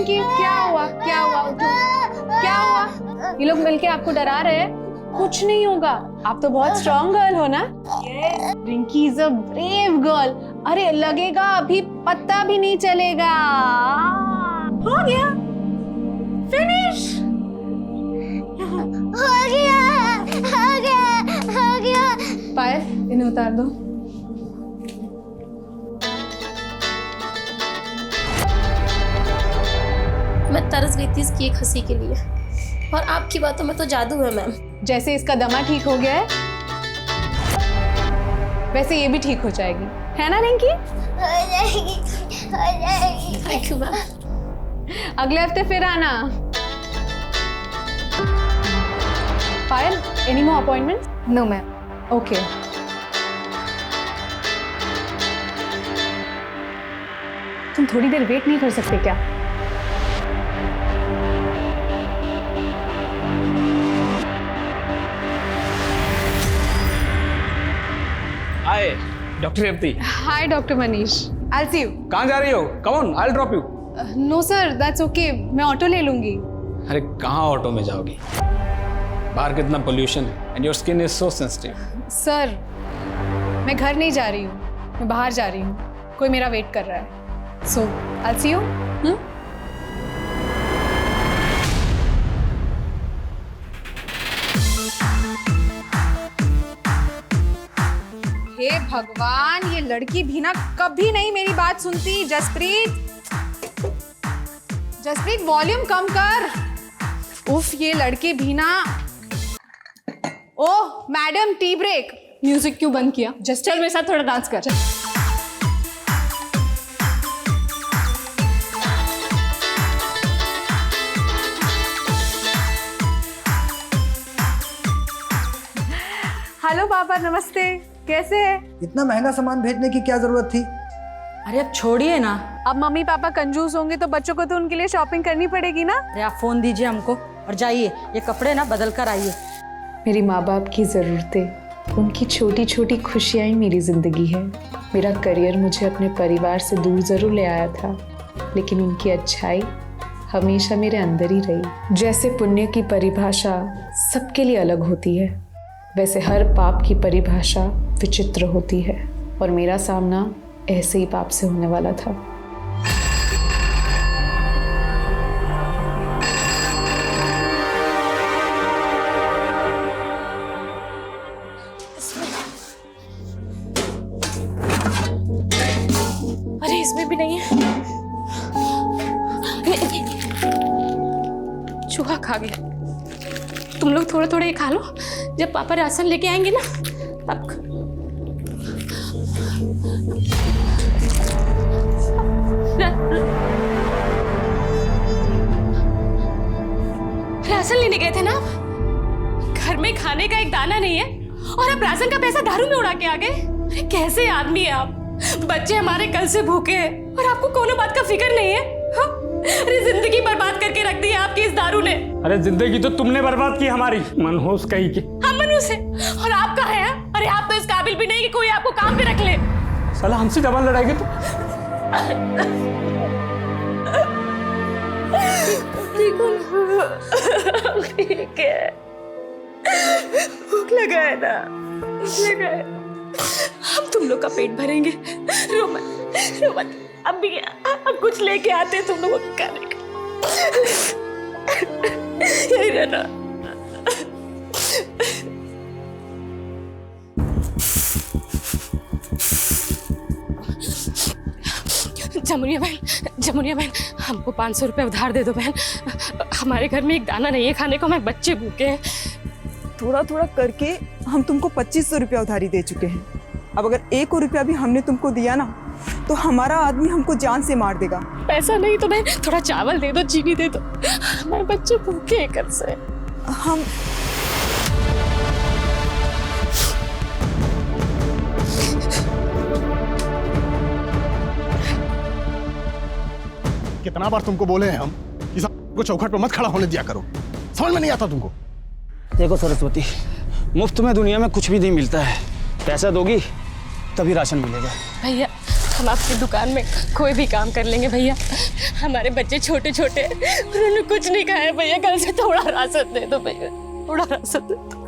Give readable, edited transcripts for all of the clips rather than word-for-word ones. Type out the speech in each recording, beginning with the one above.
रिंकी, क्या हुआ? क्या हुआ? उठो। क्या हुआ? ये लोग मिलके आपको डरा रहे हैं? कुछ नहीं होगा, आप तो बहुत स्ट्रॉन्ग गर्ल हो ना। Rinki is a brave girl. अरे लगेगा अभी पता भी नहीं चलेगा। हो गया, फिनिश हो गया, हो गया, हो गया। पायल, इन्हें उतार दो। मैं तरस गई थी इसकी एक हंसी के लिए, और आपकी बातों में तो जादू है मैम। जैसे इसका दमा ठीक हो गया है, वैसे ये भी ठीक हो जाएगी, है ना रिंकी? हो जाएगी, हो जाएगी। Thank you ma'am. अगले हफ्ते फिर आना। Payal, any more appointments? No ma'am. Okay. तुम थोड़ी देर वेट नहीं कर सकते क्या? Hi doctor Revathi. Hi doctor Manish, I will see you. कहाँ जा रही हो? Come on, I will drop you. No sir, that's okay, मैं ऑटो ले लूंगी। अरे कहाँ ऑटो में जाओगी? बाहर कितना पोल्यूशन है and your skin is so sensitive. Sir, मैं घर नहीं जा रही हूँ, मैं बाहर जा रही हूँ, कोई मेरा वेट कर रहा है। So I will see you. हे भगवान, ये लड़की भी ना कभी नहीं मेरी बात सुनती। जसप्रीत, जसप्रीत वॉल्यूम कम कर। उफ, ये लड़की भी ना। ओह मैडम, टी ब्रेक। म्यूजिक क्यों बंद किया? जस्ट चल मेरे साथ थोड़ा डांस कर। हेलो पापा, नमस्ते, कैसे है? इतना महंगा सामान भेजने की क्या जरूरत थी? अरे अब छोड़िए ना। अब मम्मी पापा कंजूस होंगे तो बच्चों को तो उनके लिए शॉपिंग करनी पड़ेगी ना। अरे आप फोन दीजिए हमको और जाइए, ये कपड़े ना बदल कर आइए। मेरी माँ बाप की ज़रूरतें, उनकी छोटी छोटी खुशियाँ ही मेरी ज़िंदगी है। मेरा करियर मुझे अपने परिवार से दूर ज़रूर ले आया था, लेकिन उनकी अच्छाई हमेशा मेरे अंदर ही रही। जैसे पुण्य की परिभाषा सबके लिए अलग होती है, वैसे हर पाप की परिभाषा विचित्र होती है, और मेरा सामना ऐसे ही पाप से होने वाला था। अरे इसमें भी नहीं है। चूहा खा गया। तुम लोग थोड़ा थोड़ा ये खा लो, जब पापा राशन लेके आएंगे ना तब। राशन लेने गए थे ना आप? घर में खाने का एक दाना नहीं है और आप राशन का पैसा दारू में उड़ा के आ गए। अरे कैसे आदमी है आप? बच्चे हमारे कल से भूखे हैं और आपको कोनो बात का फिक्र नहीं है। हाँ? अरे जिंदगी बर्बाद करके रख दी है आपकी इस दारू ने। अरे जिंदगी तो तुमने बर्बाद की हमारी, मनहूस कहीं की। हम मनहूस है और आप कहाँ हैं? अरे आप तो इस काबिल भी नहीं कि कोई आपको काम पे रख ले। साला हमसे डबल लड़ाएगी तो। ठीक है, भूख लगा है ना, भूख लगा है। हम तुम लोग का पेट भरेंगे। रो मत, रो मत। अभी अब कुछ लेके आते तुम लोगों को खाने का। यही रहना। जमुनिया बहन, हमको 500 रुपए उधार दे दो बहन। हमारे घर में एक दाना नहीं है खाने को, हमारे बच्चे भूखे हैं। थोड़ा थोड़ा करके हम तुमको 2500 रुपया उधारी दे चुके हैं। अब अगर 1 रुपया भी हमने तुमको दिया ना तो हमारा आदमी हमको जान से मार देगा। पैसा नहीं तो बहन थोड़ा चावल दे दो, चीनी दे दो, हमारे बच्चे भूखे हैं कल से। हम कितना बार तुमको बोले हैं हम कि को चौखट पर मत खड़ा होने दिया करो, समझ में नहीं आता तुमको? देखो सरस्वती, मुफ्त में दुनिया में कुछ भी नहीं मिलता है। पैसा दोगी तभी राशन मिलेगा। भैया हम आपकी दुकान में कोई भी काम कर लेंगे भैया। हमारे बच्चे छोटे छोटे, उन्होंने कुछ नहीं खाया भैया। कल से थोड़ा राशन दे दो भैया, थोड़ा राशन दे दो।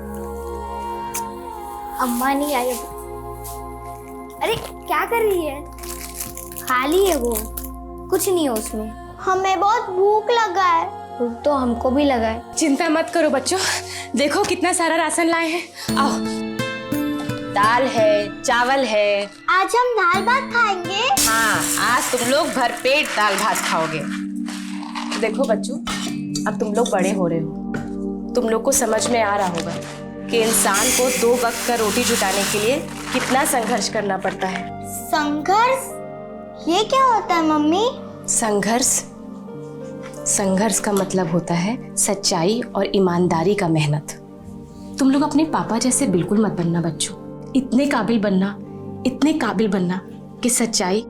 अम्मा नहीं आई अभी। अरे क्या कर रही है? खाली है वो, कुछ नहीं है उसमें। हमें बहुत भूख लगा है। भूख तो हमको भी लगा है। चिंता मत करो बच्चों, देखो कितना सारा राशन लाए हैं। आओ, दाल है, चावल है। आज हम दाल भात खाएंगे। हाँ, आज तुम लोग भरपेट दाल भात खाओगे। देखो बच्चों, अब तुम लोग बड़े हो रहे हो, तुम लोग को समझ में आ रहा होगा कि इंसान को 2 वक्त का रोटी जुटाने के लिए कितना संघर्ष करना पड़ता है। संघर्ष? ये क्या होता है मम्मी? संघर्ष का मतलब होता है सच्चाई और ईमानदारी का मेहनत। तुम लोग अपने पापा जैसे बिल्कुल मत बनना बच्चों। इतने काबिल बनना कि सच्चाई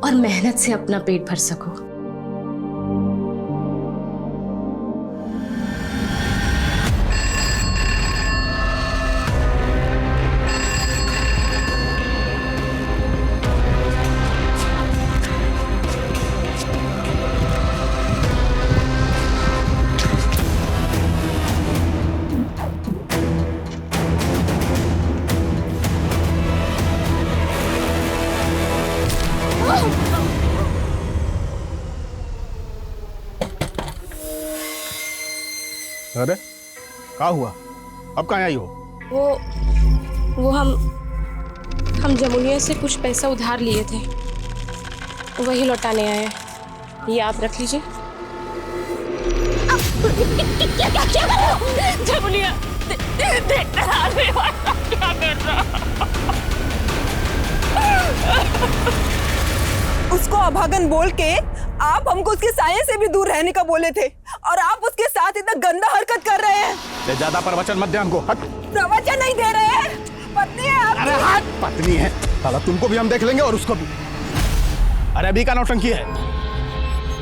और मेहनत से अपना पेट भर सको। अरे क्या हुआ? अब कहाँ आई हो? वो हम जमुनिया से कुछ पैसा उधार लिए थे, वही लौटाने आए हैं। ये आप रख लीजिए। क्या कर रहे हो? जमुनिया देखते क्या कर रहा? उसको अभागन बोल के आप हमको उसके साये से भी दूर रहने का बोले थे, और आप उसके साथ इतना गंदा हरकत कर रहे हैं। ये ज्यादा प्रवचन मत दे हमको। हट। प्रवचन नहीं दे रहे हैं, पत्नी है आपकी। अरे हट, पत्नी है साला, तुमको भी हम देख लेंगे और उसको भी। अरे अभी का नौटंकी है?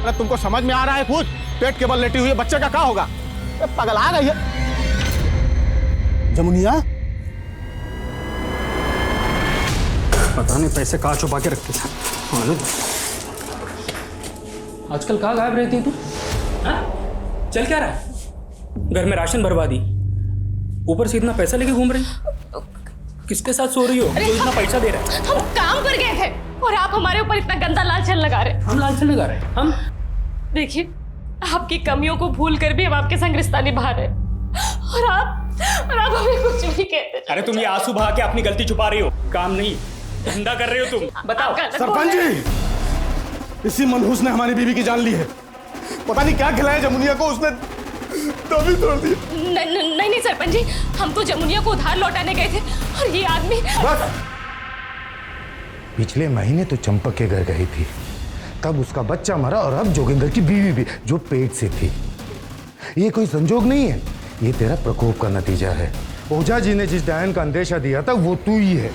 अरे तुमको समझ में आ रहा है कुछ? पेट के बल लेटी हुई बच्चे का क्या होगा? पागल आ गई है जमुनिया। पता नहीं पैसे कहाँ छुपा के रखते थे। आजकल कहाँ गायब रहती तू? हाँ? चल क्या रहा है? घर में राशन बर्बादी, ऊपर से इतना पैसा लेके घूम रही। किसके साथ सो रही हो जो इतना पैसा दे रहा है? हम काम पर गए थे और आप हमारे ऊपर इतना गंदा लालचन लगा रहे। हम लालचन लगा रहे? हम देखिए, आपकी कमियों को भूल कर भी हम आपके संग रिश्ता निभा रहे, और आप हमें कुछ भी कहते। अरे तुम ये आंसू बहा के अपनी गलती छुपा रही हो। काम नहीं धंधा कर रहे हो तुम। बताओ। सरपंच जी, इसी मनहूस ने हमारी बीवी की जान ली है। पता नहीं क्या खिलाया जमुनिया को, उसने तभी तोड़ दिया। नहीं सरपंच जी, हम तो जमुनिया को उधार लौटाने गए थे और ये आदमी। बस, पिछले महीने तो चंपक के घर गई थी, तब उसका बच्चा मरा, और अब जोगिंदर की बीवी भी, जो पेट से थी। ये कोई संजोग नहीं है, ये तेरा प्रकोप का नतीजा है। ओझा जी ने जिस डायन का अंदेशा दिया था वो तू ही है,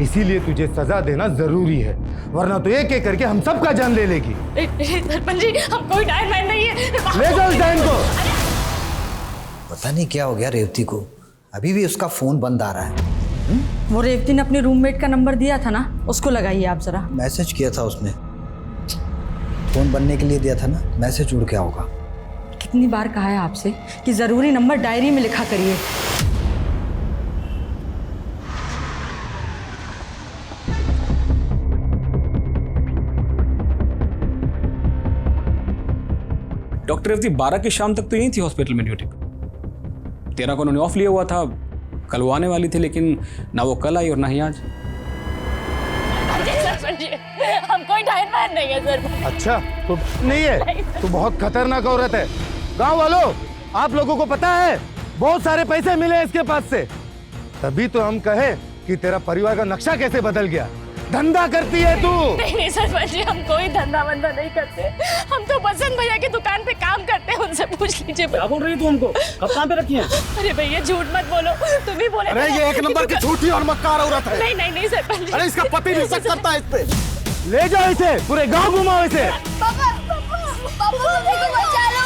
इसीलिए तुझे सजा देना जरूरी है, वरना तो एक एक करके हम सबका जान ले लेगी। सरपंच जी, हम कोई डायन मैन नहीं है। ले जाओ इस डायन को। पता नहीं क्या हो गया रेवती को, अभी भी उसका फोन बंद आ रहा है। वो रेवती ने अपने रूममेट का नंबर दिया था ना, उसको लगाइए आप जरा। मैसेज किया था उसने, फोन बनने के लिए दिया था ना, मैसेज उड़ गया होगा। कितनी बार कहा है आपसे कि जरूरी नंबर डायरी में लिखा करिए। डॉक्टर रेवती 12 की शाम तक तो यही थी हॉस्पिटल में ड्यूटी पे। 13 को उन्होंने ऑफ लिया हुआ था, कल वो आने वाली थी, लेकिन ना वो कल आई और ना ही आज। हम कोई डायन मैन नहीं है सर। अच्छा, तो नहीं है, तो बहुत खतरनाक औरत है। गांव वालों, आप लोगों को पता है बहुत सारे पैसे मिले हैं इसके पास से, तभी तो हम कहे कि तेरा परिवार का नक्शा कैसे बदल गया। धंधा करती है तू? नहीं सरपंच जी, हम कोई धंधा वंधा नहीं करते। हम तो बसंत भैया की दुकान पे काम करते हैं, उनसे पूछ लीजिए। क्या बोल रही है तू हमको? कब काम पे रखी है? अरे भैया झूठ मत बोलो, तुम ही बोले। अरे ये 1 नंबर की झूठी और मक्कार औरत है। नहीं सरपंच जी। अरे इसका पति भी शक करता है इस पे। ले जाओ इसे, पूरे गांव घुमाओ इसे। पापा मम्मी को बचा लो।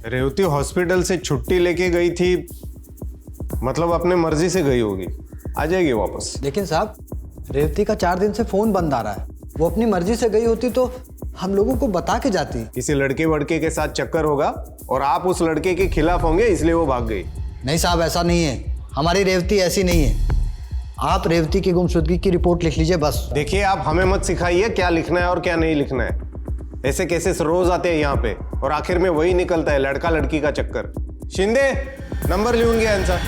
रेवती हॉस्पिटल से छुट्टी लेके गई थी, मतलब अपने मर्जी से गई होगी, आ जाएगी वापस। लेकिन साहब, रेवती का 4 दिन से फोन बंद आ रहा है। वो अपनी मर्जी से गई होती तो हम लोगों को बता के जाती। किसी लड़के वड़के के साथ चक्कर होगा और आप उस लड़के के खिलाफ होंगे, इसलिए वो भाग गई। नहीं साहब, ऐसा नहीं है। हमारी रेवती ऐसी नहीं है। आप रेवती की गुमशुदगी की रिपोर्ट लिख लीजिए बस। देखिए, आप हमें मत सिखाइए क्या लिखना है और क्या नहीं लिखना है। ऐसे केसेस रोज आते हैं यहाँ पे और आखिर में वही निकलता है, लड़का लड़की का चक्कर। शिंदे, नंबर लिहून घ्या यांचा।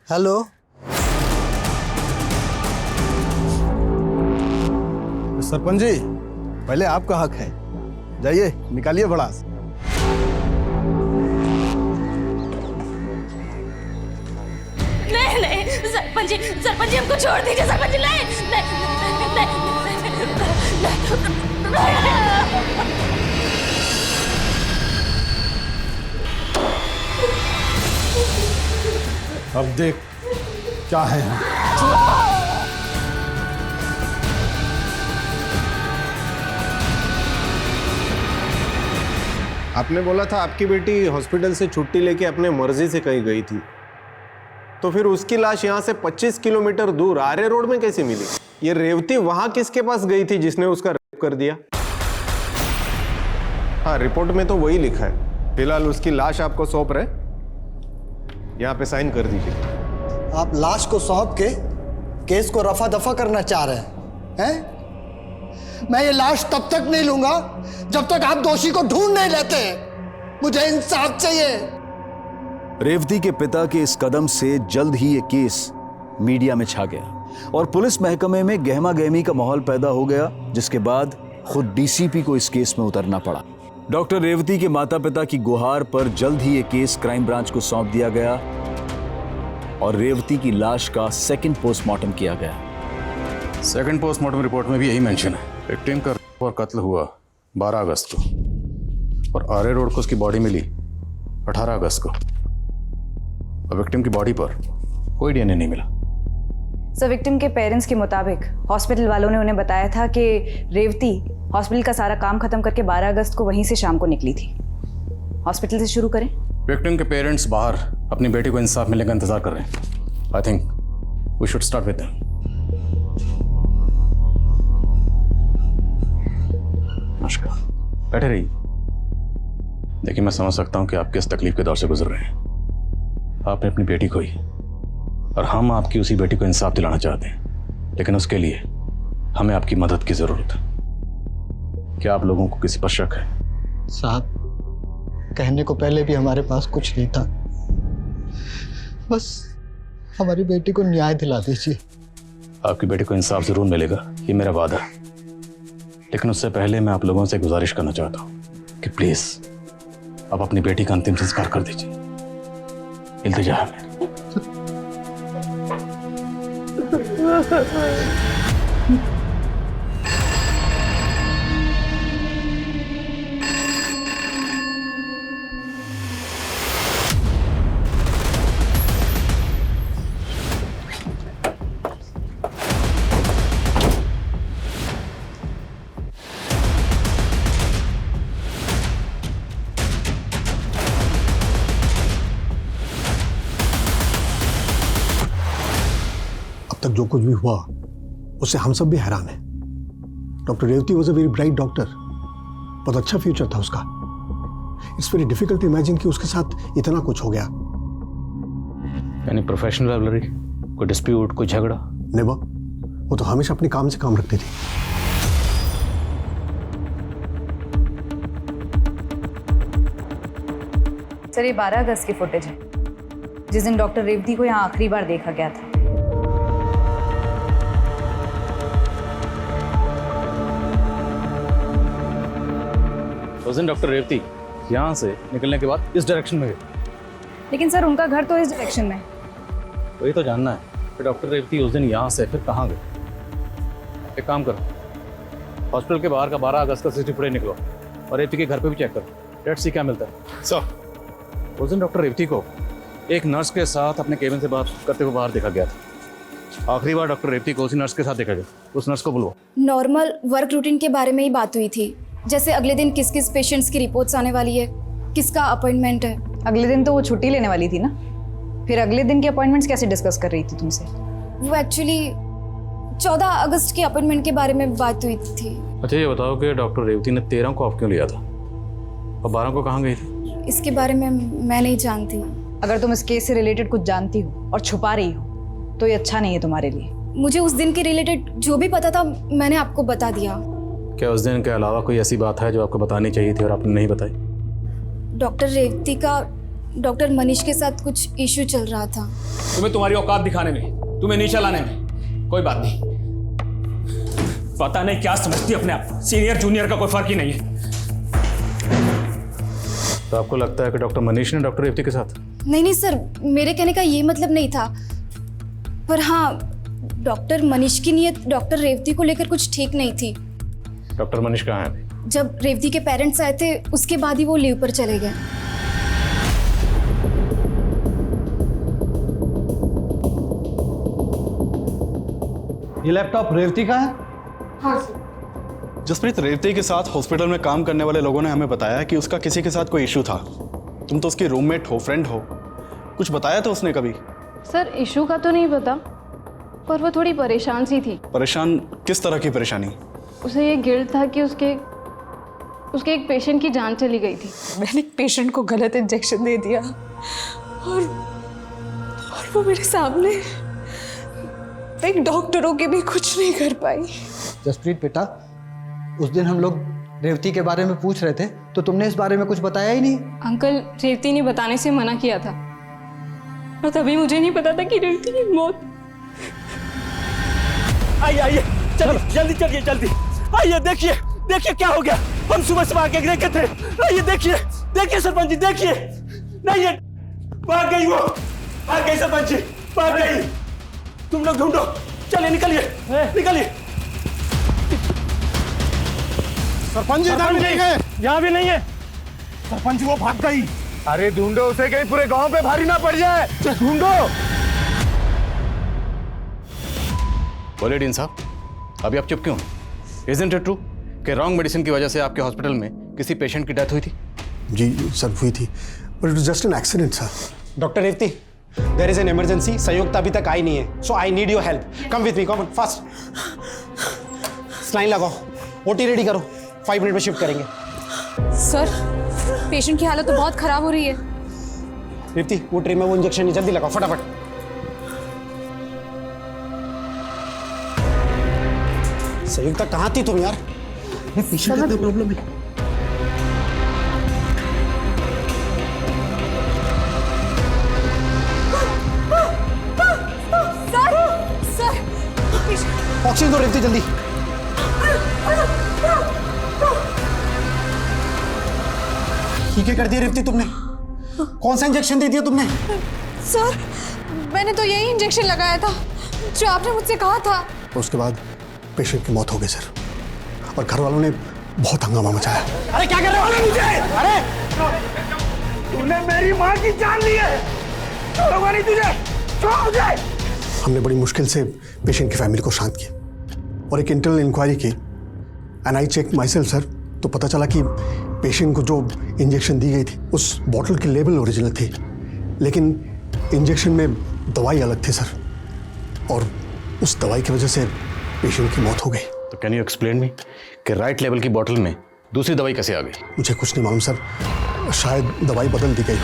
हेलो, सरपंच जी, पहले आपका हक है, जाइए निकालिए भड़ास। नहीं नहीं सरपंच जी हमको छोड़ दीजिए सरपंच जी। नहीं अब देख क्या है। आपने बोला था आपकी बेटी हॉस्पिटल से छुट्टी लेके अपने मर्जी से कहीं गई थी, तो फिर उसकी लाश यहाँ से 25 किलोमीटर दूर आर्य रोड में कैसे मिली? ये रेवती वहां किसके पास गई थी जिसने उसका रेप कर दिया? हाँ, रिपोर्ट में तो वही लिखा है। फिलहाल उसकी लाश आपको सौंप रहे, यहाँ पे साइन कर दीजिए। आप लाश को सौंप के केस को रफा दफा करना चाह रहे हैं? मैं ये लाश तब तक नहीं लूंगा जब तक आप दोषी को ढूंढ नहीं लेते। मुझे इंसाफ चाहिए। रेवती के पिता के इस कदम से जल्द ही ये केस मीडिया में छा गया और पुलिस महकमे में गहमा गहमी का माहौल पैदा हो गया, जिसके बाद खुद डीसीपी को इस केस में उतरना पड़ा। डॉक्टर रेवती के माता पिता की गुहार पर जल्द ही ये केस क्राइम ब्रांच को सौंप दिया गया और रेवती की लाश का सेकंड पोस्टमार्टम किया गया। सेकंड पोस्टमार्टम रिपोर्ट में भी यही मेंशन है। विक्टिम का और कत्ल हुआ 12 अगस्त को और आर्य रोड को उसकी बॉडी मिली 18 अगस्त को। और विक्टिम की बॉडी पर कोई डीएनए नहीं मिला। सर, विक्टिम के पेरेंट्स के मुताबिक हॉस्पिटल वालों ने उन्हें बताया था कि रेवती हॉस्पिटल का सारा काम खत्म करके 12 अगस्त को वहीं से शाम को निकली थी। हॉस्पिटल से शुरू करें। विक्टिम के पेरेंट्स बाहर अपनी बेटी को इंसाफ मिलने का इंतजार कर रहे हैं। I think we should start with them. नमस्कार, बैठे रहिए। देखिए, मैं समझ सकता हूं कि आप किस तकलीफ के दौर से गुजर रहे हैं। आपने अपनी बेटी खोई और हम आपकी उसी बेटी को इंसाफ दिलाना चाहते हैं, लेकिन उसके लिए हमें आपकी मदद की जरूरत है। क्या आप लोगों को किसी पर शक है? साहब, कहने को पहले भी हमारे पास कुछ नहीं था। बस हमारी बेटी को न्याय दिला दीजिए। आपकी बेटी को इंसाफ जरूर मिलेगा, ये मेरा वादा है। लेकिन उससे पहले मैं आप लोगों से गुजारिश करना चाहता हूं कि प्लीज आप अपनी बेटी का अंतिम संस्कार कर दीजिए। इल्तिजा है। तक जो कुछ भी हुआ उससे हम सब भी हैरान हैं। Doctor Revathi was a very bright doctor, बहुत अच्छा फ्यूचर था उसका। It's very difficult to imagine कि उसके साथ इतना कुछ हो गया। यानी प्रोफेशनल राइवलरी, कोई डिस्प्यूट, कोई झगड़ा? नेवर। वो तो हमेशा अपने काम से काम रखती थी। सर, ये 12 अगस्त की फुटेज है, जिस दिन डॉक्टर रेवती को यहाँ आखिरी बार देखा गया था। उस दिन डॉक्टर रेवती यहाँ से निकलने के बाद इस डायरेक्शन में गए। लेकिन सर उनका घर तो इस डायरेक्शन में है। वही तो जानना है कि डॉक्टर रेवती उस दिन यहाँ से फिर कहाँ गए। एक काम करो, हॉस्पिटल के बाहर का 12 अगस्त का CCTV फुटेज निकलो और रेवती के घर पे भी चेक करो। लेट्स सी क्या मिलता है। सर, उस दिन डॉक्टर रेवती को एक नर्स के साथ अपने केबिन से बात करते हुए बाहर देखा गया था। आखिरी बार डॉक्टर रेवती को उसी नर्स के साथ देखा गया। उस नर्स को बुलवाओ। नॉर्मल वर्क रूटीन के बारे में ही बात हुई थी, जैसे अगले दिन किस किस पेशेंट्स की रिपोर्ट्स आने वाली है, किसका अपॉइंटमेंट है। अगले दिन तो वो छुट्टी लेने वाली थी ना, फिर अगले दिन के अपॉइंटमेंट्स कैसे डिस्कस कर रही थी तुमसे? वो एक्चुअली 14 अगस्त के अपॉइंटमेंट के बारे में बात हुई थी। अच्छा ये बताओ कि डॉक्टर रेवती ने 13 को ऑफ क्यों लिया था और 12 को कहाँ गई थी? इसके बारे में मैं नहीं जानती। अगर तुम इस केस से रिलेटेड कुछ जानती हो और छुपा रही हो तो ये अच्छा नहीं है तुम्हारे लिए। मुझे उस दिन के रिलेटेड जो भी पता था मैंने आपको बता दिया। क्या उस दिन के अलावा कोई ऐसी बात है जो आपको बतानी चाहिए थी और आपने नहीं बताई? डॉक्टर रेवती का डॉक्टर मनीष के साथ कुछ इश्यू चल रहा था। तुम्हें तुम्हारी औकात दिखाने में, तुम्हें नीचे लाने में कोई बात नहीं। पता नहीं क्या समझती अपने आप, सीनियर जूनियर का कोई फर्क ही नहीं है। तो आपको लगता है कि डॉक्टर मनीष ने डॉक्टर रेवती के साथ? नहीं सर, मेरे कहने का ये मतलब नहीं था, पर हाँ डॉक्टर मनीष की नीयत डॉक्टर रेवती को लेकर कुछ ठीक नहीं थी। डॉक्टर मनीष कहाँ है अभी? जब रेवती के पेरेंट्स आए थे उसके बाद ही वो लीव पर चले गए। ये लैपटॉप रेवती का है? हाँ सर। जसप्रीत, रेवती के साथ हॉस्पिटल में काम करने वाले लोगों ने हमें बताया कि उसका किसी के साथ कोई इशू था। तुम तो उसकी रूममेट हो, फ्रेंड हो, कुछ बताया था उसने कभी? सर इशू का तो नहीं पता, पर वो थोड़ी परेशान सी थी। परेशान? किस तरह की परेशानी? उसे ये गिल्ट था कि उसके एक पेशेंट की जान चली गई थी। मैंने एक पेशेंट को गलत इंजेक्शन दे दिया और वो मेरे सामने, एक डॉक्टरों के भी कुछ नहीं कर पाई। जसप्रीत बेटा, उस दिन हम लोग रेवती के बारे में पूछ रहे थे तो तुमने इस बारे में कुछ बताया ही नहीं। अंकल, रेवती ने बताने से मना किया था और तभी मुझे नहीं पता था कि रेवती की मौत। आइए आइए, चलिए जल्दी चलिए जल्दी। आइए देखिए देखिए क्या हो गया। हम सुबह सुबह आके देखे थे। आइए देखिए देखिए सरपंच जी, देखिए। नहीं ये भाग गई, वो भाग गई सरपंच जी, भाग गई। तुम लोग ढूंढो, चलिए निकलिए निकलिए। सरपंच जी इधर भी नहीं है। यहाँ भी नहीं है सरपंच, वो भाग गई। अरे ढूंढो उसे, कहीं पूरे गांव पे भारी ना पड़ जाए। ढूंढो। बोले डीन साहब, अभी आप चुप क्यों? इज़न्ट इट ट्रू कि रॉन्ग मेडिसिन की वजह से आपके हॉस्पिटल में किसी पेशेंट की डेथ हुई थी? जी सर, हुई थी, but it was just an accident sir. Doctor Revathi, there is an emergency. Sanyukt अभी तक आई नहीं है, so I need your help. Come with me, come fast. Saline लगाओ, ओटी रेडी करो, 5 मिनट में शिफ्ट करेंगे। सर पेशेंट की हालत तो बहुत खराब हो रही है। रेवती, वो ट्रे में वो इंजेक्शन जल्दी लगाओ फटाफट। संयुक्ता कहाँ थी तुम यार? पेशेंट का प्रॉब्लम है। ऑक्सीजन दो रेवती जल्दी। ठीक है कर दिया रेवती तुमने? कौन सा इंजेक्शन दे दिया तुमने? सर मैंने तो यही इंजेक्शन लगाया था जो आपने मुझसे कहा था। उसके बाद पेशेंट की मौत हो गई सर, और घर वालों ने बहुत हंगामा मचाया। अरे क्या कर रहे हो मुझे? अरे तूने मेरी माँ की जान ली है। छोड़ूंगा नहीं तुझे, छोड़ मुझे। हमने बड़ी मुश्किल से पेशेंट की फैमिली को शांत किया और एक इंटरनल इंक्वायरी की, and I check myself sir, तो पता चला कि पेशेंट को जो इंजेक्शन दी गई थी उस बॉटल की लेबल ओरिजिनल थी, लेकिन इंजेक्शन में दवाई अलग थी सर, और उस दवाई की वजह से पेशेंट की मौत हो गई। तो कैन यू एक्सप्लेन मी कि राइट लेवल की बॉटल में दूसरी दवाई कैसे आ गई? मुझे कुछ नहीं मालूम सर, शायद दवाई बदल दी गई हो।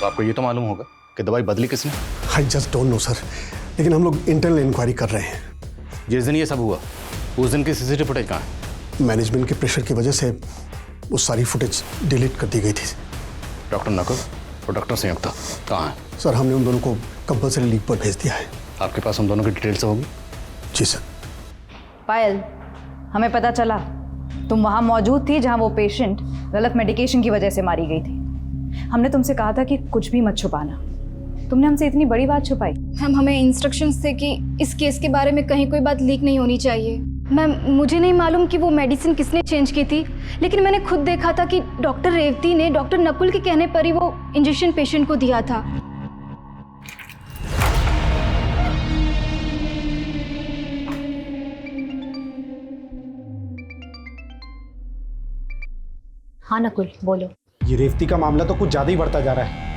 तो आपको ये तो मालूम होगा कि दवाई बदली किसने? I just don't know sir, लेकिन हम लोग इंटरनल इंक्वायरी कर रहे हैं। जिस दिन ये सब हुआ उस दिन की CCTV फुटेज कहाँ है? मैनेजमेंट के प्रेशर की वजह से वो सारी फुटेज डिलीट कर दी गई थी। डॉक्टर नकुल और डॉक्टर संयुक्ता कहाँ है? सर हमने उन दोनों को कंपल्सरी लीव पर भेज दिया है। आपके पास हम दोनों की डिटेल्स होगी? जी सर। पायल, हमें पता चला तुम वहाँ मौजूद थी जहाँ वो पेशेंट गलत मेडिकेशन की वजह से मारी गई थी। हमने तुमसे कहा था कि कुछ भी मत छुपाना, तुमने हमसे इतनी बड़ी बात छुपाई। मैम, हमें इंस्ट्रक्शंस थे कि इस केस के बारे में कहीं कोई बात लीक नहीं होनी चाहिए। मैम, मुझे नहीं मालूम कि वो मेडिसिन किसने चेंज की थी, लेकिन मैंने खुद देखा था कि डॉक्टर रेवती ने डॉक्टर नकुल के कहने पर ही वो इंजेक्शन पेशेंट को दिया था। हाँ नकुल, बोलो। ये रेवती का मामला तो कुछ ज्यादा ही बढ़ता जा रहा है।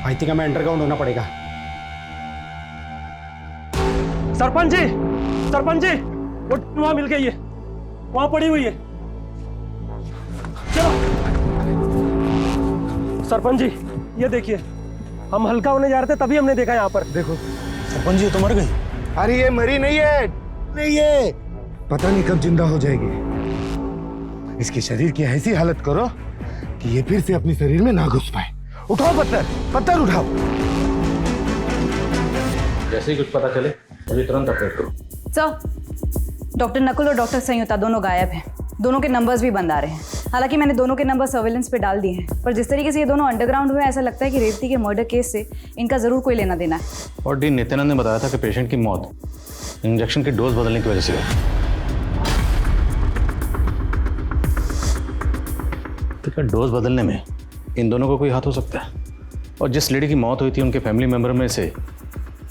आई थिंक हमें अंडरग्राउंड होना पड़ेगा। सरपंच जी, सरपंच जी, वो वहां मिल गई है, वहां पड़ी हुई है। चलो सरपंच जी, ये देखिए, हम हल्का होने जा रहे थे तभी हमने देखा यहाँ पर। देखो सरपंच जी तो मर गई। अरे ये मरी नहीं है, नहीं है, पता नहीं कब जिंदा हो जाएगी। इसके शरीर की ऐसी हालत करो कि ये फिर से अपने शरीर में ना घुस पाए। उठाओ पत्थर, पत्थर उठाओ। जैसे ही कुछ पता चले मुझे तुरंत अपडेट करो। सर, डॉक्टर नकुल और डॉक्टर संयुक्ता दोनों गायब हैं। दोनों के नंबर्स भी बंद आ रहे हैं। हालांकि मैंने दोनों के नंबर सर्वेलेंस पे डाल दिए हैं, पर जिस तरीके से ये दोनों अंडरग्राउंड हुए, ऐसा लगता है कि रेवती के मर्डर केस से इनका जरूर कोई लेना देना है। और डी नित्यानंद ने बताया था कि पेशेंट की मौत इंजेक्शन की डोज बदलने की वजह से हुई। तो क्या डोज बदलने में इन दोनों को कोई हाथ हो सकता है? और जिस लेडी की मौत हुई थी उनके फैमिली मेंबर में से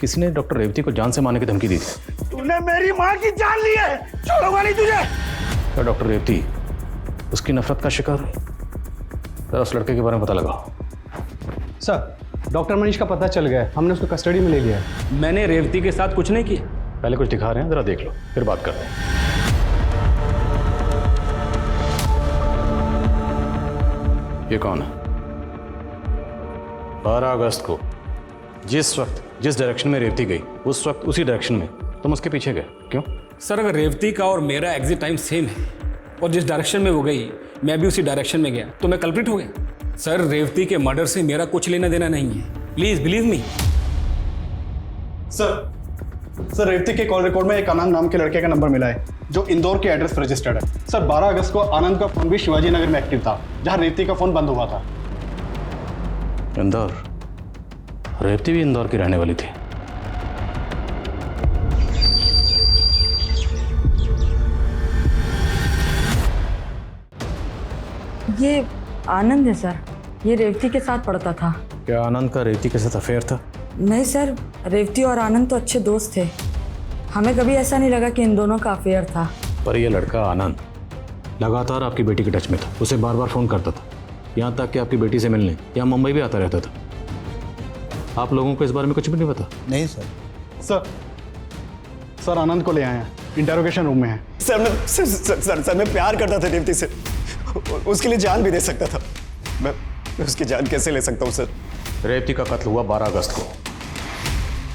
किसी ने डॉक्टर रेवती को जान से मारने की धमकी दी थी। तूने मेरी माँ की जान ली है, छोड़ूंगा नहीं तुझे। क्या डॉक्टर रेवती उसकी नफरत का शिकार हुई? जरा उस लड़के के बारे में पता लगाओ। सर, डॉक्टर मनीष का पता चल गया है, हमने उसको कस्टडी में ले लिया है। मैंने रेवती के साथ कुछ नहीं किया। पहले कुछ दिखा रहे हैं, जरा देख लो, फिर बात करते हैं। ये कौन है? 12 अगस्त को जिस वक्त जिस डायरेक्शन में रेवती गई, उस वक्त उसी डायरेक्शन में तुम उसके पीछे गए, क्यों? सर, अगर रेवती का और मेरा एग्जिट टाइम सेम है और जिस डायरेक्शन में वो गई मैं भी उसी डायरेक्शन में गया, तो मैं कल्प्रिट हो गया। सर, रेवती के मर्डर से मेरा कुछ लेना देना नहीं है। Please believe me. Sir, Revathi के कॉल रिकॉर्ड में एक आनंद नाम के लड़के का नंबर मिला है जो इंदौर के एड्रेस पर रजिस्टर्ड है। सर, 12 अगस्त को आनंद का फोन भी शिवाजी नगर में एक्टिव था, जहां रेवती का फोन बंद हुआ था। इंदौर? रेवती भी इंदौर की रहने वाली थी। ये आनंद है सर, ये रेवती के साथ पढ़ता था। क्या आनंद का रेवती के साथ अफेयर था? नहीं सर, रेवती और आनंद तो अच्छे दोस्त थे। हमें कभी ऐसा नहीं लगा कि इन दोनों का अफेयर था। पर यह लड़का आनंद लगातार आपकी बेटी के टच में था, उसे बार बार फोन करता था, यहाँ तक कि आपकी बेटी से मिलने यहाँ मुंबई भी आता रहता था। आप लोगों को इस बारे में कुछ भी नहीं पता? नहीं सर। सर आनंद को ले आए हैं, इंटेरोगेशन रूम में है। सर मैं प्यार करता था रेवती से, उसके लिए जान भी दे सकता था। मैं उसकी जान कैसे ले सकता हूँ सर? रेवती का कत्ल हुआ 12 अगस्त को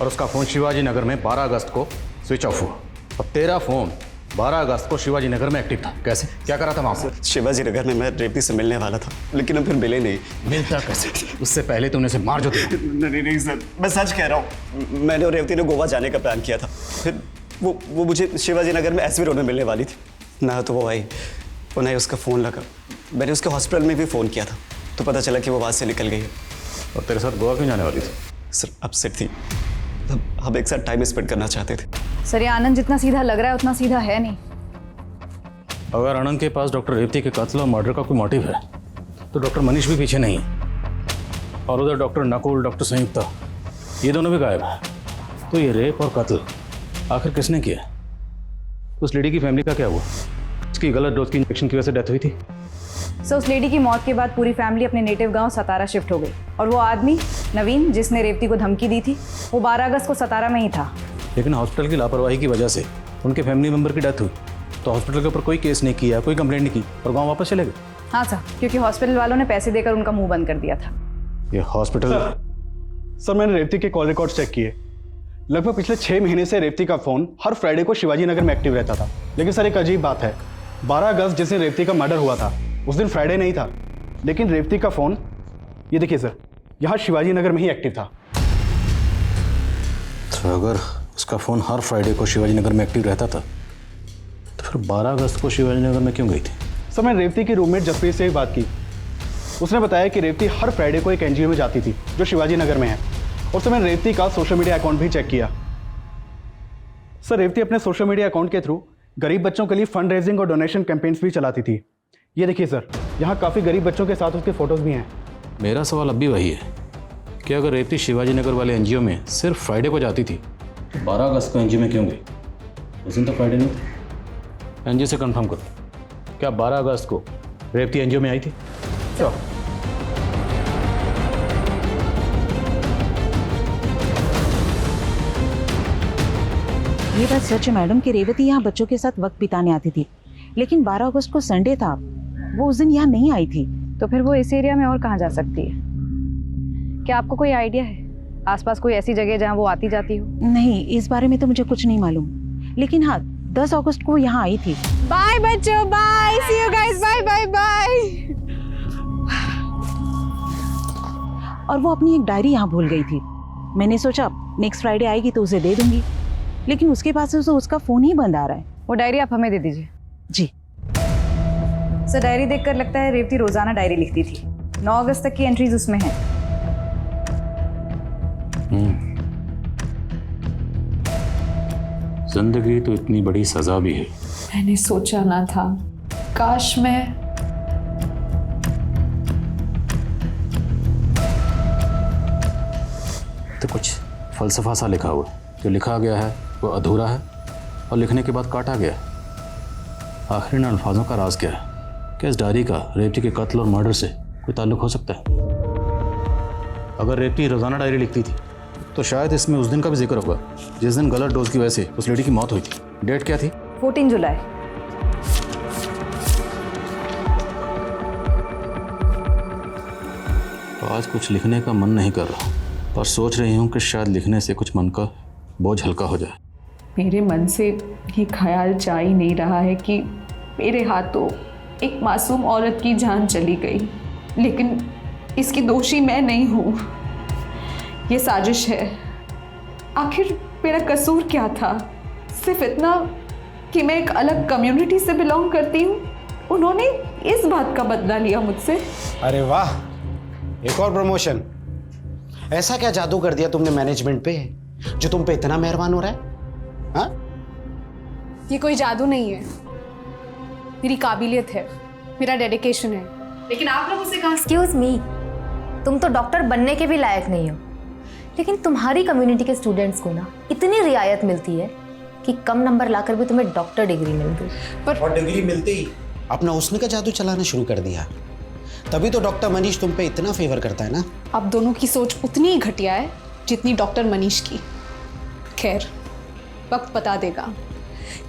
और उसका फोन शिवाजी नगर में 12 अगस्त को स्विच ऑफ हुआ। अब तेरा फोन 12 अगस्त को शिवाजी नगर में एक्टिव था। कैसे? क्या करा था वहाँ पर? शिवाजी नगर में मैं रेवती से मिलने वाला था, लेकिन हम फिर मिले नहीं। मिलता कैसे? उससे पहले तुमने उसे मार जो दिया। नहीं सर, मैं सच कह रहा हूँ। मैंने और रेवती ने गोवा जाने का प्लान किया था। फिर वो मुझे शिवाजी नगर में एसवी रोड में मिलने वाली थी। ना तो वो आई और ना ही उसका फ़ोन लगा। मैंने उसके हॉस्पिटल में भी फ़ोन किया था, तो पता चला कि वो वहाँ से निकल गई है। और तेरे साथ गोवा क्यों जाने वाली थी? सर अपसेट थी, हम एक साथ टाइम स्पेंड करना चाहते थे। सर, ये आनंद जितना सीधा लग रहा है उतना सीधा है नहीं। अगर आनंद के पास डॉक्टर रेवती के कत्ल और मर्डर का कोई मोटिव है तो डॉक्टर मनीष भी पीछे नहीं है। और उधर डॉक्टर नकुल, डॉक्टर संयुक्ता, ये दोनों भी गायब है। तो ये रेप और कत्ल आखिर किसने किया? उस लेडी की फैमिली का क्या हुआ? उसकी गलत डोज की इंजेक्शन की वजह से डेथ हुई थी। सर, उस लेडी की मौत के बाद पूरी फैमिली अपने नेटिव गांव सतारा शिफ्ट हो गई और वो आदमी नवीन जिसने रेवती को धमकी दी थी, वो 12 अगस्त को सतारा में ही था। लेकिन हॉस्पिटल की लापरवाही की वजह से उनके फैमिली मेंबर की डेथ हुई, तो हॉस्पिटल के ऊपर कोई केस नहीं किया, कोई कंप्लेंट नहीं की और गाँव वापस चले गए। हाँ सर, क्योंकि हॉस्पिटल वालों ने पैसे देकर उनका मुंह बंद कर दिया था। ये हॉस्पिटल? सर मैंने रेवती के कॉल रिकॉर्ड चेक किए। लगभग पिछले 6 महीने से रेवती का फोन हर फ्राइडे को शिवाजी नगर में एक्टिव रहता था। लेकिन सर एक अजीब बात है, 12 अगस्त जिस दिन रेवती का मर्डर हुआ था उस दिन फ्राइडे नहीं था, लेकिन रेवती का फोन ये देखिए सर, यहाँ शिवाजी नगर में ही एक्टिव था। तो अगर उसका फ़ोन हर फ्राइडे को शिवाजी नगर में एक्टिव रहता था तो फिर 12 अगस्त को शिवाजी नगर में क्यों गई थी? सर मैंने रेवती की रूममेट जसप्रीत से भी बात की। उसने बताया कि रेवती हर फ्राइडे को एक एनजीओ में जाती थी जो शिवाजी नगर में है। और सर मैंने रेवती का सोशल मीडिया अकाउंट भी चेक किया। सर रेवती अपने सोशल मीडिया अकाउंट के थ्रू गरीब बच्चों के लिए फंड रेजिंग और डोनेशन कैंपेन्स भी चलाती थी। ये देखिए सर, यहाँ काफ़ी गरीब बच्चों के साथ उसके फोटोज भी हैं। मेरा सवाल अब भी वही है कि अगर रेवती शिवाजी नगर वाले एनजीओ में सिर्फ फ्राइडे को जाती थी तो 12 अगस्त को एनजीओ में क्यों गई? उस दिन तो फ्राइडे नहीं था। एनजीओ से कंफर्म करो, क्या 12 अगस्त को रेवती एनजीओ में आई थी? चलो। ये बात सच है मैडम कि रेवती यहाँ बच्चों के साथ वक्त बिताने आती थी, लेकिन 12 अगस्त को संडे था, वो उस दिन यहाँ नहीं आई थी। तो फिर वो इस एरिया में और कहाँ जा सकती है? क्या आपको कोई आइडिया है आसपास कोई ऐसी जगह जहाँ वो आती जाती हो? नहीं, इस बारे में तो मुझे कुछ नहीं मालूम, लेकिन हाँ 10 अगस्त को वो यहाँ आई थी। बाय बच्चों, bye, see you guys, bye bye bye. और वो अपनी एक डायरी यहाँ भूल गई थी। मैंने सोचा नेक्स्ट फ्राइडे आएगी तो उसे दे दूंगी, लेकिन उसके पास से उसका फोन ही बंद आ रहा है। वो डायरी आप हमें दे दीजिए। जी सर, डायरी देखकर लगता है रेवती रोजाना डायरी लिखती थी। 9 अगस्त तक की एंट्रीज उसमें हैं। जिंदगी तो इतनी बड़ी सजा भी है। मैंने सोचा ना था, काश मैं तो कुछ फलसफा सा लिखा हुआ, जो लिखा गया है वो अधूरा है और लिखने के बाद काटा गया। आखिर इन अल्फाजों का राज क्या है? क्या इस डायरी का रेवती के कत्ल और मर्डर से कोई ताल्लुक हो सकता है? अगर रेवती रोजाना डायरी लिखती थी तो शायद इसमें उस दिन का भी जिक्र होगा जिस दिन गलत डोज की वजह से उस लेडी की मौत हुई थी। डेट क्या थी? 14 जुलाई। तो आज कुछ लिखने का मन नहीं कर रहा, पर सोच रही हूँ कि शायद लिखने से कुछ मन का बोझ हल्का हो जाए। मेरे मन से ये ख्याल जा ही नहीं रहा है कि मेरे हाथों एक मासूम औरत की जान चली गई, लेकिन इसकी दोषी मैं नहीं हूँ। ये साजिश है। आखिर मेरा कसूर क्या था? सिर्फ इतना कि मैं एक अलग कम्युनिटी से बिलोंग करती हूँ। उन्होंने इस बात का बदला लिया मुझसे। अरे वाह, एक और प्रमोशन। ऐसा क्या जादू कर दिया तुमने मैनेजमेंट पे जो तुम पे इतना मेहरबान हो रहा है? हाँ? ये कोई जादू नहीं है, मेरी काबिलियत है, मेरा डेडिकेशन है। लेकिन आप लोग उसे कहाँ? एक्सक्यूज मी, तुम तो डॉक्टर बनने के भी लायक नहीं हो, लेकिन तुम्हारी कम्युनिटी के स्टूडेंट्स को ना इतनी रियायत मिलती है कि कम नंबर लाकर भी तुम्हें डॉक्टर डिग्री मिल गई। पर और डिग्री मिलते ही अपना उसने का जादू चलाना शुरू कर दिया। तभी तो डॉक्टर मनीष तुम पे इतना फेवर करता है ना। अब दोनों की सोच उतनी ही घटिया है जितनी डॉक्टर मनीष की। खैर, वक्त बता देगा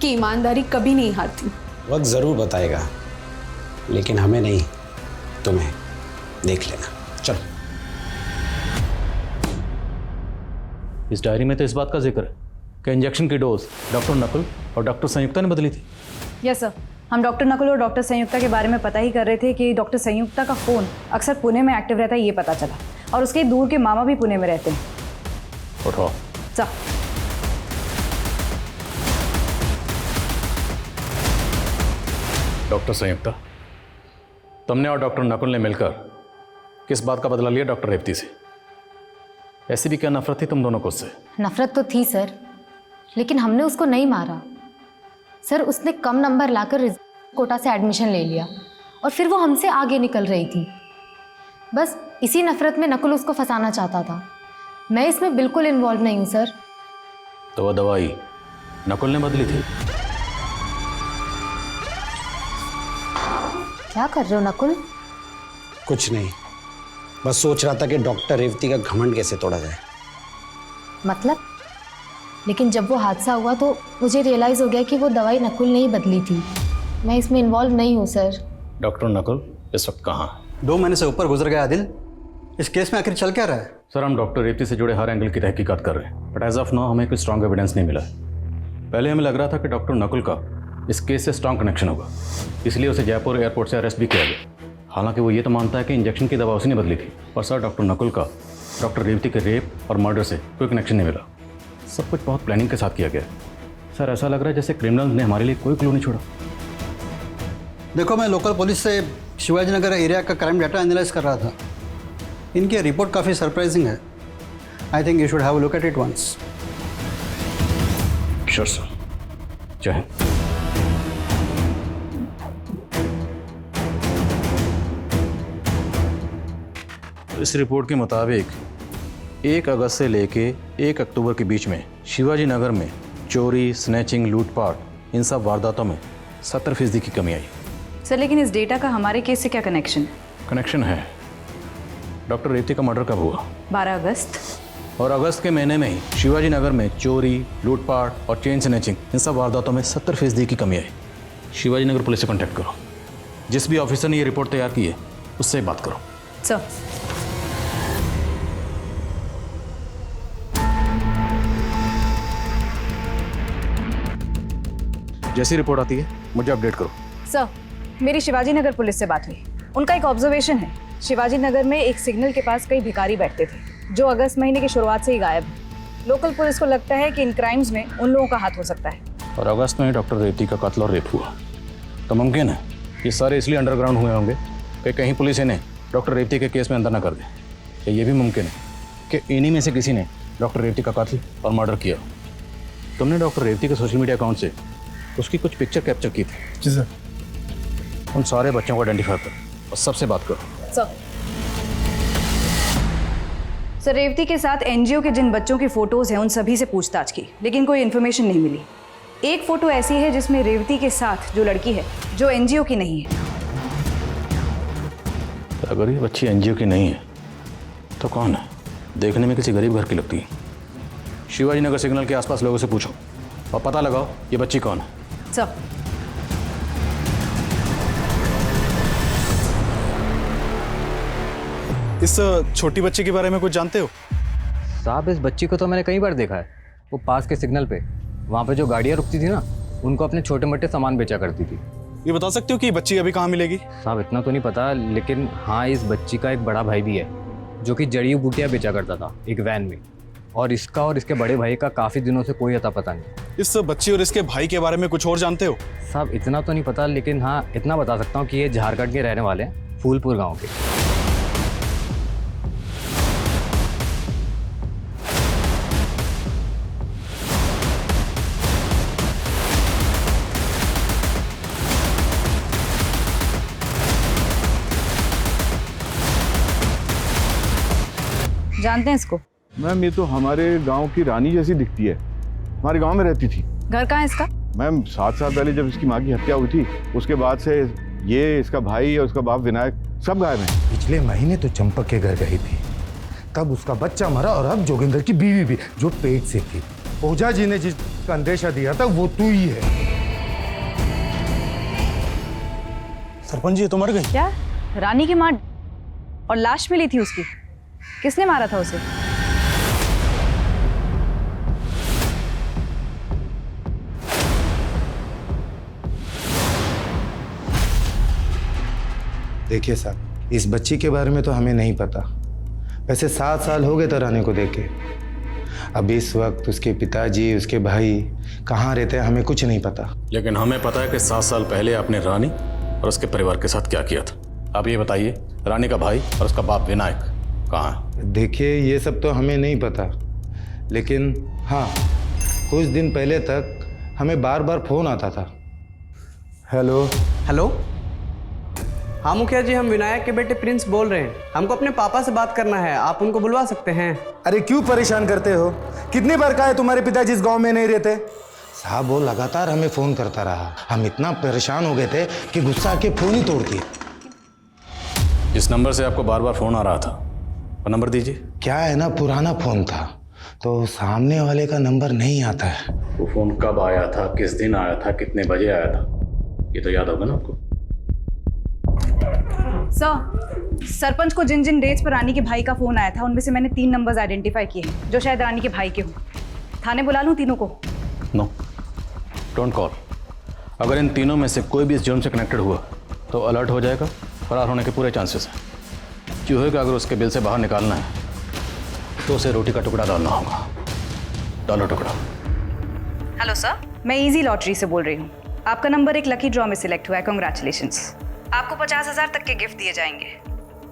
कि ईमानदारी कभी नहीं हारती। वक्त जरूर बताएगा, लेकिन हमें नहीं, तुम्हें। देख लेना। चलो। इस डायरी में तो इस बात का जिक्र है कि इंजेक्शन की डोज डॉक्टर नकुल और डॉक्टर संयुक्ता ने बदली थी। यस सर, हम डॉक्टर नकुल और डॉक्टर संयुक्ता के बारे में पता ही कर रहे थे कि डॉक्टर संयुक्ता का फ़ोन अक्सर पुणे में एक्टिव रहता है, ये पता चला। और उसके दूर के मामा भी पुणे में रहते हैं। उठाओ। जा। डॉक्टर संयुक्ता, तुमने और डॉक्टर नकुल ने मिलकर किस बात का बदला लिया डॉक्टर रेवती से? ऐसी भी क्या नफरत थी तुम दोनों को उससे? नफरत तो थी सर, लेकिन हमने उसको नहीं मारा। सर, उसने कम नंबर लाकर कोटा से एडमिशन ले लिया और फिर वो हमसे आगे निकल रही थी। बस इसी नफरत में नकुल उसको फंसाना चाहता था। मैं इसमें बिल्कुल इन्वॉल्व नहीं हूँ सर। तो वह दवाई नकुल ने बदली थी? क्या कर रहे हो नकुल? कुछ नहीं, बस सोच रहा था कि डॉक्टर रेवती का घमंड कैसे तोड़ा जाए। मतलब? लेकिन जब वो हादसा हुआ तो मुझे रियलाइज़ हो गया कि वो दवाई नकुल ने ही बदली थी। मैं इसमें इन्वॉल्व नहीं हूँ सर। डॉक्टर नकुल इस वक्त कहाँ है? 2 महीने से ऊपर गुजर गया आदिल। इस केस में आखिर चल क्या रहा है? सर, हम डॉक्टर रेवती से जुड़े हर एंगल की तहकीकात कर रहे हैं, बट एज ऑफ नाउ हमें कोई स्ट्रॉन्ग एविडेंस नहीं मिला है। पहले हमें लग रहा था कि डॉक्टर नकुल का इस केस से स्ट्रॉन्ग कनेक्शन होगा, इसलिए उसे जयपुर एयरपोर्ट से अरेस्ट भी किया गया। हालांकि वो ये तो मानता है कि इंजेक्शन की दवा उसने बदली थी, पर सर डॉक्टर नकुल का डॉक्टर रेवती के रेप और मर्डर से कोई कनेक्शन नहीं मिला। सब कुछ बहुत प्लानिंग के साथ किया गया है सर। ऐसा लग रहा है जैसे क्रिमिनल ने हमारे लिए कोई क्लू नहीं छोड़ा। देखो, मैं लोकल पुलिस से शिवाजी नगर एरिया का क्राइम डाटा एनालाइज कर रहा था। इनकी रिपोर्ट काफ़ी सरप्राइजिंग है। I think you should have a look at it once. Sure sir. Jai Hind. इस रिपोर्ट के मुताबिक 1 अगस्त से लेके 1 अक्टूबर के बीच में शिवाजी नगर में चोरी, स्नैचिंग, लूटपाट इन सब वारदातों में 70% की कमी आई। सर लेकिन इस डेटा का हमारे केस से क्या कनेक्शन? कनेक्शन है। डॉक्टर रेवती का मर्डर कब हुआ? 12 अगस्त। और अगस्त के महीने में ही शिवाजी नगर में चोरी, लूटपाट और चेन स्नैचिंग इन सब वारदातों में 70% की कमी आई। शिवाजी नगर पुलिस से कॉन्टैक्ट करो। जिस भी ऑफिसर ने ये रिपोर्ट तैयार की है उससे बात करो। सर। जैसी रिपोर्ट आती है मुझे अपडेट करो। सर, मेरी शिवाजी नगर पुलिस से बात हुई। उनका एक ऑब्जर्वेशन है, शिवाजी नगर में एक सिग्नल के पास कई भिखारी बैठते थे जो अगस्त महीने की शुरुआत से ही गायब है। लोकल पुलिस को लगता है कि इन क्राइम्स में उन लोगों का हाथ हो सकता है। और अगस्त में डॉक्टर रेवती का कत्ल और रेप हुआ तो मुमकिन है ये सारे इसलिए अंडरग्राउंड हुए होंगे कि कहीं पुलिस इन्हें डॉक्टर रेवती के केस में अंदर न कर दे। या ये भी मुमकिन है कि इन्हीं में से किसी ने डॉक्टर रेवती का कत्ल और मर्डर किया। तुमने डॉक्टर रेवती के सोशल मीडिया अकाउंट से उसकी कुछ पिक्चर कैप्चर की थी। जी सर। उन सारे बच्चों को आइडेंटिफाई करो और सबसे बात करो। सर, रेवती के साथ एनजीओ के जिन बच्चों की फोटोज हैं उन सभी से पूछताछ की, लेकिन कोई इन्फॉर्मेशन नहीं मिली। एक फोटो ऐसी है जिसमें रेवती के साथ जो लड़की है जो एनजीओ की नहीं है। अगर ये बच्ची एनजीओ की नहीं है तो कौन है? देखने में किसी गरीब घर की लगती है। शिवाजी नगर सिग्नल के आसपास लोगों से पूछो और पता लगाओ ये बच्ची कौन है। सर। इस छोटी बच्ची के बारे में कुछ जानते हो? साहब, इस बच्ची को तो मैंने कई बार देखा है। वो पास के सिग्नल पे, वहाँ पे जो गाड़ियाँ रुकती थी ना, उनको अपने छोटे मोटे सामान बेचा करती थी। ये बता सकते हो कि बच्ची अभी कहाँ मिलेगी? साहब, इतना तो नहीं पता, लेकिन हाँ, इस बच्ची का एक बड़ा भाई भी है जो कि जड़ी बूटियाँ बेचा करता था एक वैन में। और इसका और इसके बड़े भाई का काफ़ी दिनों से कोई अता पता नहीं। इस बच्ची और इसके भाई के बारे में कुछ और जानते हो? साहब, इतना तो नहीं पता, लेकिन हाँ, इतना बता सकता हूँ कि ये झारखंड के रहने वाले हैं, फूलपुर गाँव के। जानते हैं इसको? मैम, ये तो हमारे गांव की रानी जैसी दिखती है। हमारे गांव में रहती थी। घर कहाँ है इसका? मैम, 7 साल पहले जब इसकी माँ की हत्या हुई थी उसके बाद से ये, इसका भाई और उसका बाप विनायक सब गायब हैं। पिछले महीने तो चंपक के घर गई थी, तब उसका बच्चा मरा और अब जोगिंदर की बीवी भी जो पेट से थी। ओझा जी ने जिसका अंदेशा दिया था वो तू ही है। सरपंच जी, तो मर गई? क्या? रानी की माँ और लाश मिली थी उसकी? किसने मारा था उसे? देखिए साहब, इस बच्ची के बारे में तो हमें नहीं पता। वैसे 7 साल हो गए थे रानी को देखे। अब इस वक्त उसके पिताजी, उसके भाई कहाँ रहते हैं हमें कुछ नहीं पता। लेकिन हमें पता है कि 7 साल पहले आपने रानी और उसके परिवार के साथ क्या किया था। आप ये बताइए, रानी का भाई और उसका बाप विनायक कहाँ है? देखिए, ये सब तो हमें नहीं पता, लेकिन हाँ, कुछ दिन पहले तक हमें बार बार फोन आता था। हेलो हेलो, हाँ मुखिया जी, हम विनायक के बेटे प्रिंस बोल रहे हैं। हमको अपने पापा से बात करना है, आप उनको बुलवा सकते हैं? अरे क्यों परेशान करते हो? कितनी बार कहा है तुम्हारे पिताजी इस गांव में नहीं रहते? साहब, वो लगातार हमें फोन करता रहा। हम इतना परेशान हो गए थे कि गुस्सा आके फोन ही तोड़ दिए। जिस नंबर से आपको बार बार फोन आ रहा था वो नंबर दीजिए। क्या है ना, पुराना फोन था तो सामने वाले का नंबर नहीं आता है। वो फोन कब आया था, किस दिन आया था, कितने बजे आया था, ये तो याद होगा ना आपको? सर, सरपंच को जिन जिन डेट्स पर रानी के भाई का फोन आया था उनमें से मैंने 3 नंबर्स आइडेंटिफाई किए हैं जो शायद रानी के भाई के हों। थाने बुला लूं तीनों को? No, don't call. अगर इन तीनों में से कोई भी इस जुर्म से कनेक्टेड हुआ तो अलर्ट हो जाएगा, फरार होने के पूरे चांसेस हैं। चूहे का अगर उसके बिल से बाहर निकालना है तो उसे रोटी का टुकड़ा डालना होगा। डालो टुकड़ा। हेलो सर, मैं इजी लॉटरी से बोल रही हूँ। आपका नंबर एक लकी ड्रॉ में सिलेक्ट हुआ है, कॉन्ग्रेचुलेशंस। आपको 50,000 तक के गिफ्ट दिए जाएंगे।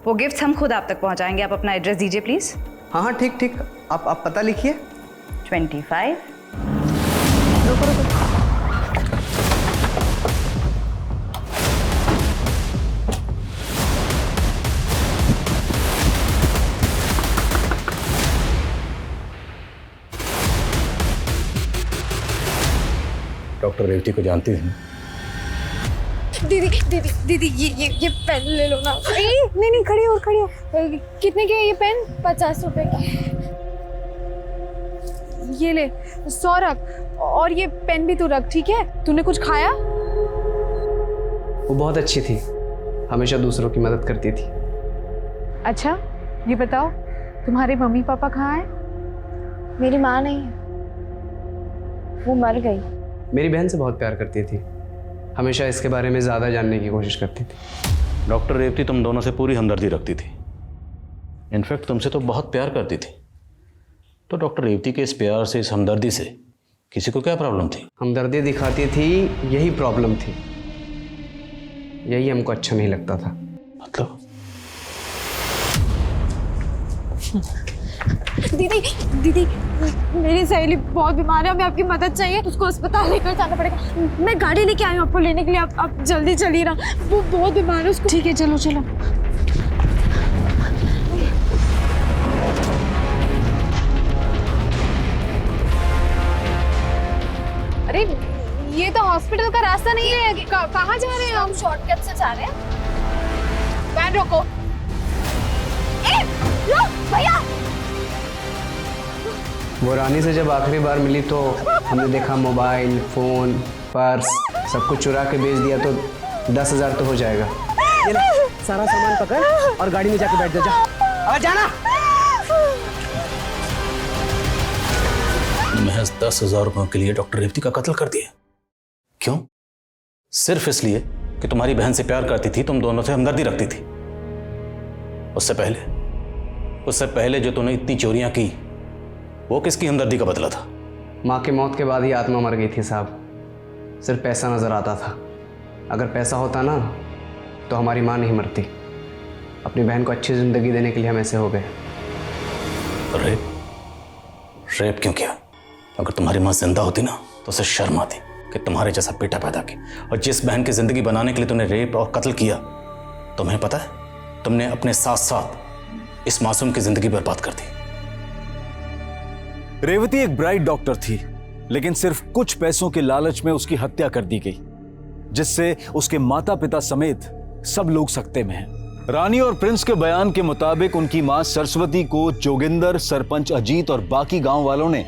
वो गिफ्ट हम खुद आप तक पहुँचाएंगे। आप अपना एड्रेस दीजिए प्लीज़। हाँ हाँ ठीक ठीक, आप पता लिखिए। 25। डॉक्टर रेवती को जानती हैं? दीदी दीदी दीदी ये पेन ले लो ना। नहीं खड़ी हो खड़ी हो। कितने के ये पेन? 50 रुपए के। ये ले 100 रख, और ये पेन भी तू रख, ठीक है? तूने कुछ खाया? वो बहुत अच्छी थी, हमेशा दूसरों की मदद करती थी। अच्छा ये बताओ, तुम्हारे मम्मी पापा कहाँ हैं? मेरी माँ नहीं है, वो मर गई। मेरी बहन से बहुत प्यार करती थी, हमेशा इसके बारे में ज़्यादा जानने की कोशिश करती थी। डॉक्टर रेवती तुम दोनों से पूरी हमदर्दी रखती थी, इनफैक्ट तुमसे तो बहुत प्यार करती थी। तो डॉक्टर रेवती के इस प्यार से, इस हमदर्दी से किसी को क्या प्रॉब्लम थी? हमदर्दी दिखाती थी, यही प्रॉब्लम थी। यही हमको अच्छा नहीं लगता था। मतलब? दीदी दीदी मेरी सहेली बहुत बीमार है, हमें आपकी मदद चाहिए। उसको अस्पताल लेकर जाना पड़ेगा। मैं गाड़ी लेके आई हूँ आपको लेने के लिए। आप जल्दी चलिए ना, वो बहुत बीमार है उसको। ठीक है चलो चलो। अरे ये तो हॉस्पिटल का रास्ता नहीं है। कहाँ जा रहे हैं हम? शॉर्टकट से जा रहे हैं। वैन रोको। भैया वो रानी से जब आखिरी बार मिली तो हमने देखा मोबाइल, फोन, पर्स सब कुछ चुरा के बेच दिया, तो 10,000 तो हो जाएगा। ये ले, सारा सामान पकड़ और गाड़ी में जाके बैठ जा। अब जाना। महज 10,000 रुपयों के लिए डॉक्टर रेवती का कत्ल कर दिया? क्यों? सिर्फ इसलिए कि तुम्हारी बहन से प्यार करती थी, तुम दोनों से हमदर्दी रखती थी। उससे पहले जो तूने इतनी चोरियां की, वो किसकी हमदर्दी का बदला था? माँ के मौत के बाद ही आत्मा मर गई थी साहब। सिर्फ पैसा नजर आता था। अगर पैसा होता ना तो हमारी माँ नहीं मरती। अपनी बहन को अच्छी जिंदगी देने के लिए हम ऐसे हो गए। रेप क्यों किया? अगर तुम्हारी माँ जिंदा होती ना तो उसे शर्म आती कि तुम्हारे जैसा बेटा पैदा किया। और जिस बहन की जिंदगी बनाने के लिए तुमने रेप और कत्ल किया, तुम्हें पता है तुमने अपने साथ साथ इस मासूम की जिंदगी बर्बाद कर दी। रेवती एक ब्राइट डॉक्टर थी, लेकिन सिर्फ कुछ पैसों के लालच में उसकी हत्या कर दी गई, जिससे उसके माता पिता समेत सब लोग सकते में हैं। रानी और प्रिंस के बयान के मुताबिक उनकी मां सरस्वती को जोगिंदर, सरपंच अजीत और बाकी गांव वालों ने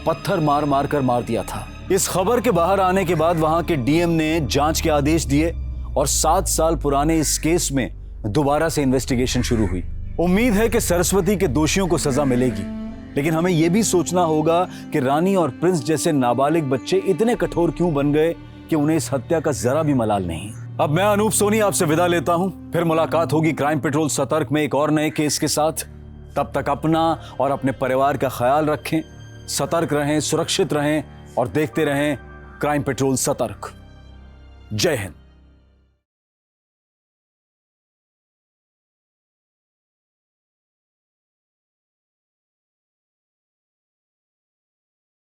पत्थर मार मार कर मार दिया था। इस खबर के बाहर आने के बाद वहां के डीएम ने जांच के आदेश दिए और 7 साल पुराने इस केस में दोबारा से इन्वेस्टिगेशन शुरू हुई। उम्मीद है कि सरस्वती के दोषियों को सजा मिलेगी, लेकिन हमें यह भी सोचना होगा कि रानी और प्रिंस जैसे नाबालिग बच्चे इतने कठोर क्यों बन गए कि उन्हें इस हत्या का जरा भी मलाल नहीं। अब मैं अनूप सोनी आपसे विदा लेता हूं, फिर मुलाकात होगी क्राइम पेट्रोल सतर्क में एक और नए केस के साथ। तब तक अपना और अपने परिवार का ख्याल रखें, सतर्क रहें, सुरक्षित रहें और देखते रहें क्राइम पेट्रोल सतर्क। जय हिंद।